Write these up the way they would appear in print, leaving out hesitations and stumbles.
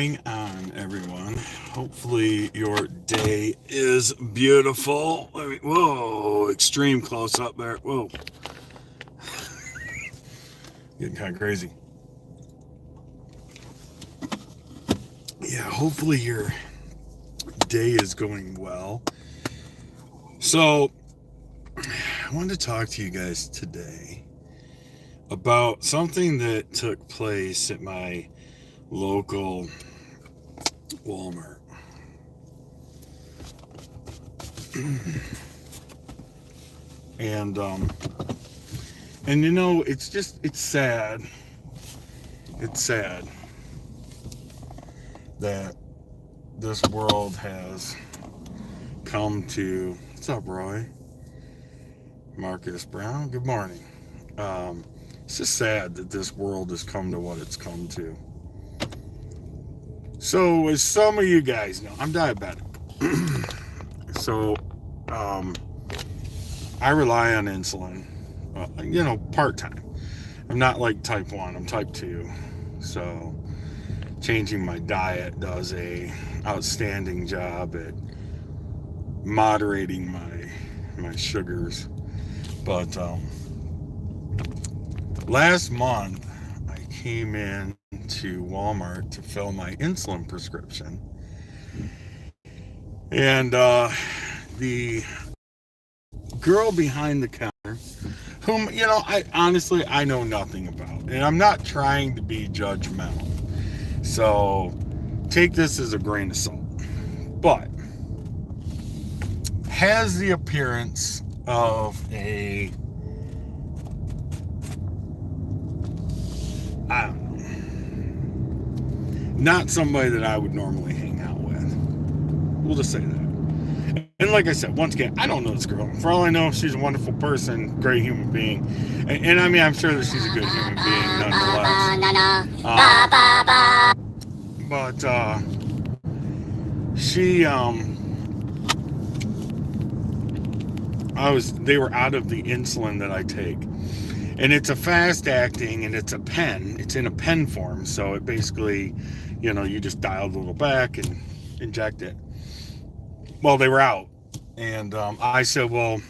going on, everyone? Hopefully your day is beautiful. Whoa, extreme close up there. Whoa, getting kind of crazy. Yeah, hopefully your day is going well. So, I wanted to talk to you guys today about something that took place at my local Walmart. and you know, it's sad. It's sad that this world has come to. What's up, Roy? Marcus Brown, good morning. It's just sad that this world has come to what it's come to. So, as some of you guys know, I'm diabetic. So, I rely on insulin, part-time. I'm not like type 1, I'm type 2. So, changing my diet does a outstanding job at moderating my sugars. But last month, I came in to Walmart to fill my insulin prescription. And the girl behind the counter, whom, I know nothing about. And I'm not trying to be judgmental. So take this as a grain of salt. But has the appearance of I don't know, not somebody that I would normally hang out with. We'll just say that. And like I said, once again, I don't know this girl. For all I know, she's a wonderful person, great human being. And I mean, I'm sure that she's a good human being nonetheless. But they were out of the insulin that I take. And it's a fast acting, and it's a pen. It's in a pen form. So it basically, you just dial the little back and inject it. Well, they were out. And I said, well,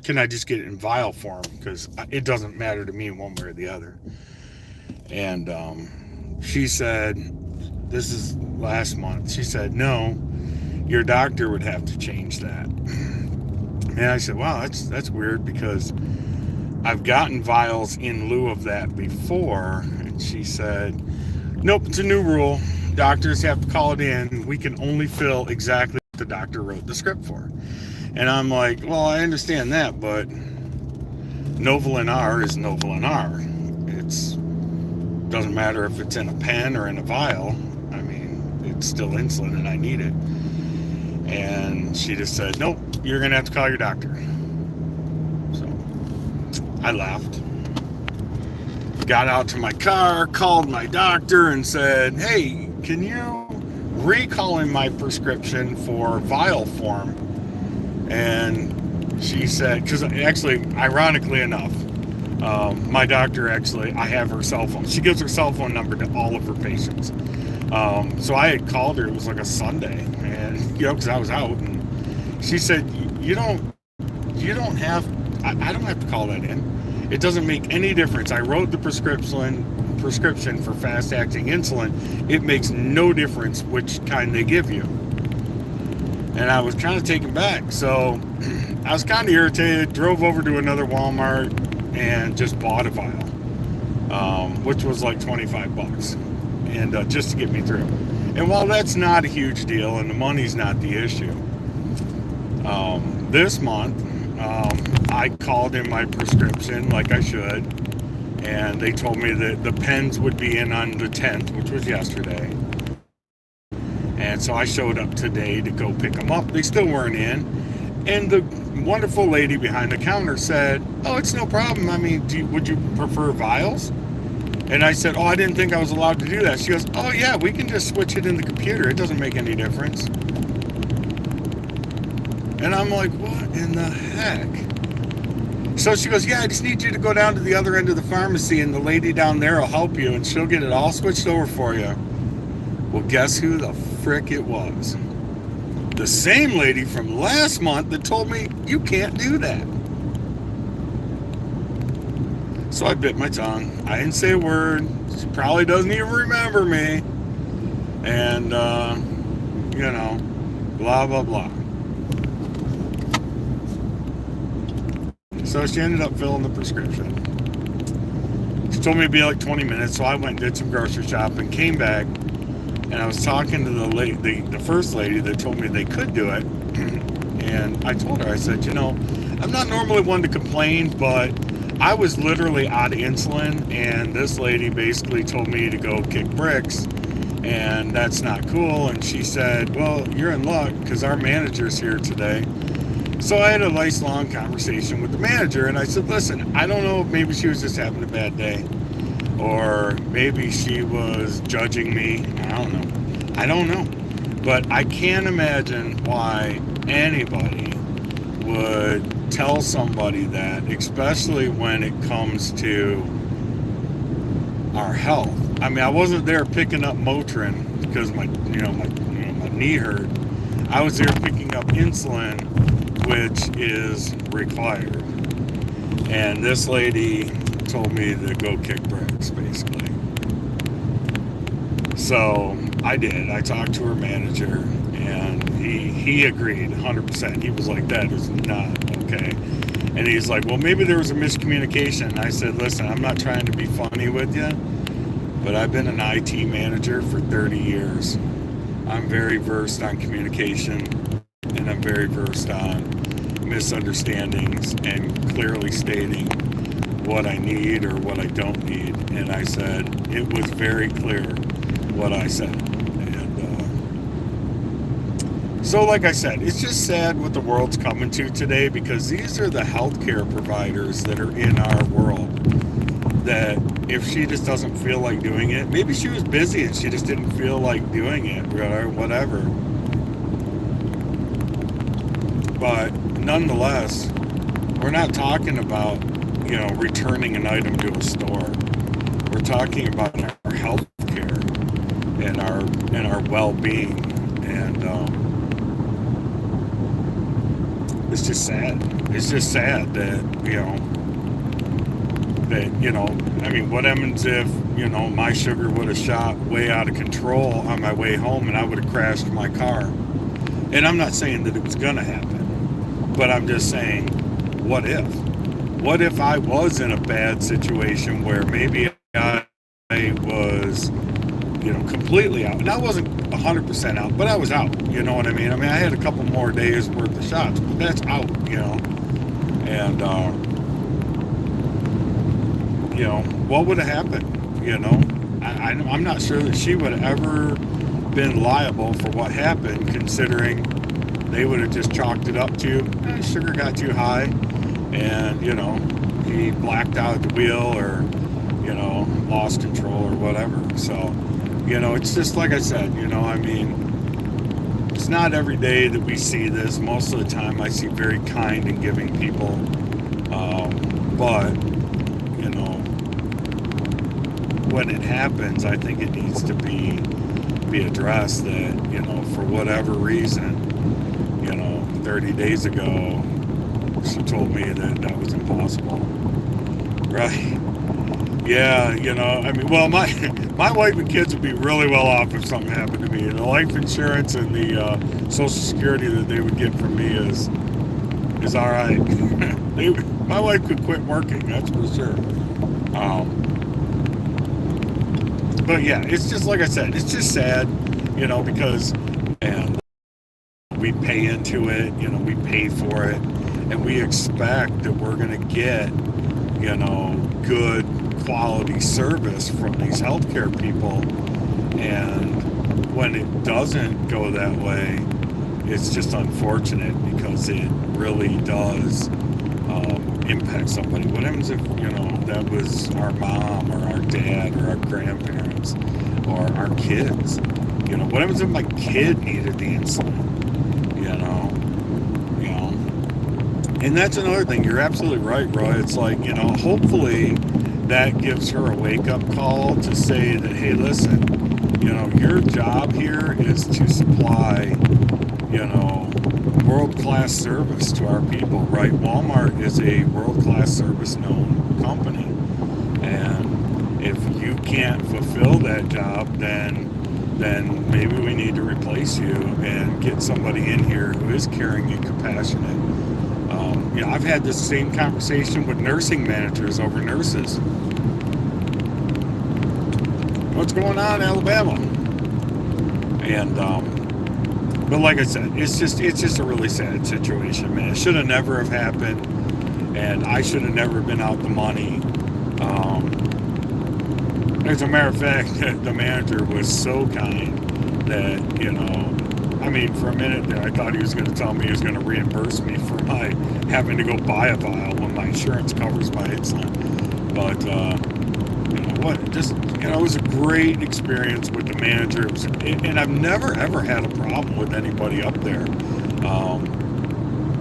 can I just get it in vial form? Because it doesn't matter to me one way or the other. And she said, this is last month. She said, no, your doctor would have to change that. And I said, wow, that's weird, because I've gotten vials in lieu of that before. And she said, nope, it's a new rule. Doctors have to call it in. We can only fill exactly what the doctor wrote the script for. And I'm like, well, I understand that, but Novolin R is Novolin R. It doesn't matter if it's in a pen or in a vial. I mean, it's still insulin and I need it. And she just said, nope, you're going to have to call your doctor. So I laughed. Got out to my car, called my doctor and said, hey, can you recall in my prescription for vial form? And she said, because actually, ironically enough, my doctor I have her cell phone. She gives her cell phone number to all of her patients. So I had called her. It was like a Sunday, and because I was out, and she said, I don't have to call that in. It doesn't make any difference. I wrote the prescription for fast acting insulin. It makes no difference which kind they give you. And I was kind of taken back. So I was kind of irritated, drove over to another Walmart and just bought a vial, which was like $25, and just to get me through. And while that's not a huge deal and the money's not the issue, this month I called in my prescription like I should, and they told me that the pens would be in on the 10th, which was yesterday. And so I showed up today to go pick them up. They still weren't in. And the wonderful lady behind the counter said, oh, it's no problem. I mean, would you prefer vials? And I said, oh, I didn't think I was allowed to do that. She goes, oh, yeah, we can just switch it in the computer. It doesn't make any difference. And I'm like, what in the heck? So she goes, yeah, I just need you to go down to the other end of the pharmacy, and the lady down there will help you, and she'll get it all switched over for you. Well, guess who the frick it was? The same lady from last month that told me you can't do that. So I bit my tongue. I didn't say a word. She probably doesn't even remember me. And, blah, blah, blah. So she ended up filling the prescription. She told me it'd be like 20 minutes, so I went and did some grocery shopping, came back, and I was talking to the first lady that told me they could do it. And I told her, I said, I'm not normally one to complain, but I was literally out of insulin, and this lady basically told me to go kick bricks, and that's not cool. And she said, well, you're in luck because our manager's here today. So I had a nice long conversation with the manager, and I said, listen, I don't know, maybe she was just having a bad day, or maybe she was judging me. I don't know. But I can't imagine why anybody would tell somebody that, especially when it comes to our health. I mean, I wasn't there picking up Motrin because my knee hurt. I was there picking up insulin, which is required. And this lady told me to go kick bricks, basically. So I did. I talked to her manager, and he agreed 100%. He was like, that is not okay. And he's like, well, maybe there was a miscommunication. And I said, listen, I'm not trying to be funny with you, but I've been an IT manager for 30 years. I'm very versed on communication, and I'm very versed on misunderstandings and clearly stating what I need or what I don't need. And I said, it was very clear what I said. And so like I said, it's just sad what the world's coming to today, because these are the healthcare providers that are in our world, that if she just doesn't feel like doing it, maybe she was busy and she just didn't feel like doing it or whatever, but nonetheless, we're not talking about returning an item to a store. We're talking about our health care and our well-being, and it's just sad. It's just sad that I mean, what happens if my sugar would have shot way out of control on my way home and I would have crashed my car? And I'm not saying that it was gonna happen, but I'm just saying, what if? What if I was in a bad situation where maybe I was, completely out? And I wasn't 100% out, but I was out. You know what I mean? I had a couple more days worth of shots, but that's out, And, what would have happened? I'm not sure that she would have ever been liable for what happened, considering they would have just chalked it up to sugar got too high, and he blacked out at the wheel, or lost control or whatever. So it's just like I said, I mean, it's not every day that we see this. Most of the time I see very kind and giving people, but when it happens, I think it needs to be addressed that for whatever reason, 30 days ago she told me that was impossible, right? Yeah, I mean, well, my wife and kids would be really well off if something happened to me. And the life insurance and the Social Security that they would get from me is all right. My wife could quit working, that's for sure. But yeah, it's just like I said, it's just sad, because and we pay into it, we pay for it, and we expect that we're going to get, good quality service from these healthcare people. And when it doesn't go that way, it's just unfortunate, because it really does impact somebody. What happens if, that was our mom or our dad or our grandparents or our kids? What happens if my kid needed the insulin? And that's another thing. You're absolutely right, Roy. It's like, hopefully that gives her a wake-up call to say that, hey, listen, Your job here is to supply, world-class service to our people, right? Walmart is a world-class service known company. And if you can't fulfill that job, then maybe we need to replace you and get somebody in here who is caring and compassionate. I've had this same conversation with nursing managers over nurses. What's going on in Alabama? And but like I said, it's just a really sad situation, man. It should have never have happened, and I should have never been out the money. As a matter of fact, the manager was so kind that, for a minute there, I thought he was going to tell me he was going to reimburse me for my having to go buy a vial when my insurance covers my insulin. But, it was a great experience with the manager. And I've never, ever had a problem with anybody up there,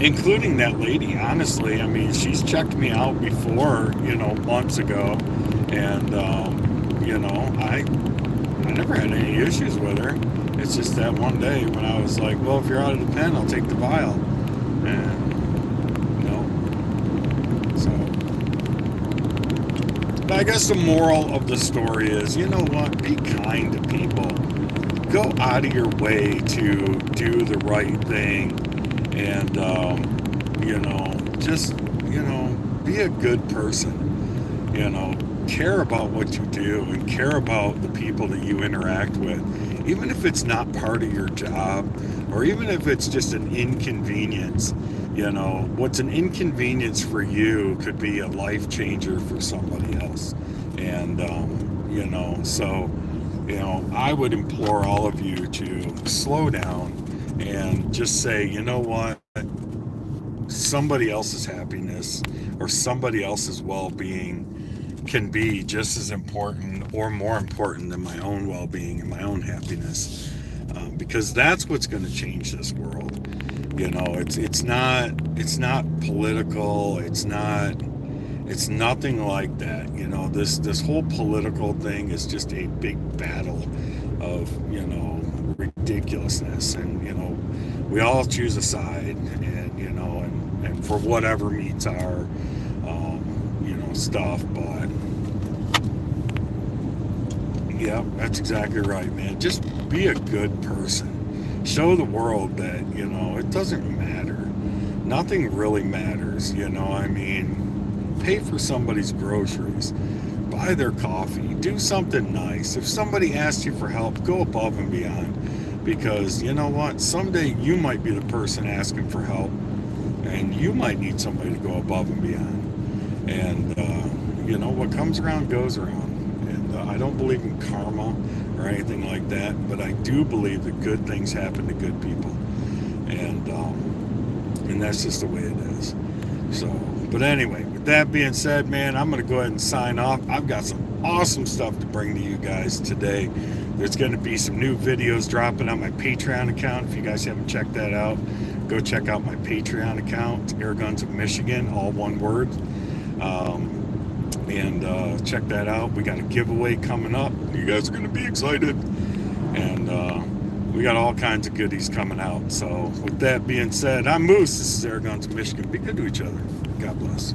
including that lady, honestly. She's checked me out before, months ago. And, I never had any issues with her. It's just that one day when I was like, well, if you're out of the pen, I'll take the vial. And, so. But I guess the moral of the story is, you know what? Be kind to people. Go out of your way to do the right thing. And, be a good person. Care about what you do and care about the people that you interact with, even if it's not part of your job, or even if it's just an inconvenience. What's an inconvenience for you could be a life changer for somebody else. And I would implore all of you to slow down and just say, you know what, somebody else's happiness or somebody else's well-being can be just as important or more important than my own well-being and my own happiness, because that's what's going to change this world. It's not political. It's nothing like that. This whole political thing is just a big battle of ridiculousness, and we all choose a side, and for whatever meets our stuff. But yeah, that's exactly right, man. Just be a good person. Show the world that it doesn't matter. Nothing really matters. Pay for somebody's groceries, buy their coffee, do something nice. If somebody asks you for help, go above and beyond, because you know what, someday you might be the person asking for help, and you might need somebody to go above and beyond. And what comes around goes around. And I don't believe in karma or anything like that, but I do believe that good things happen to good people, and that's just the way it is. So, but anyway, with that being said, man, I'm going to go ahead and sign off. I've got some awesome stuff to bring to you guys today. There's going to be some new videos dropping on my Patreon account. If you guys haven't checked that out, go check out my Patreon account. It's Airguns of Michigan, all one word. And check that out. We got a giveaway coming up. You guys are going to be excited. And we got all kinds of goodies coming out. So with that being said, I'm Moose. This is Airguns of Michigan. Be good to each other. God bless.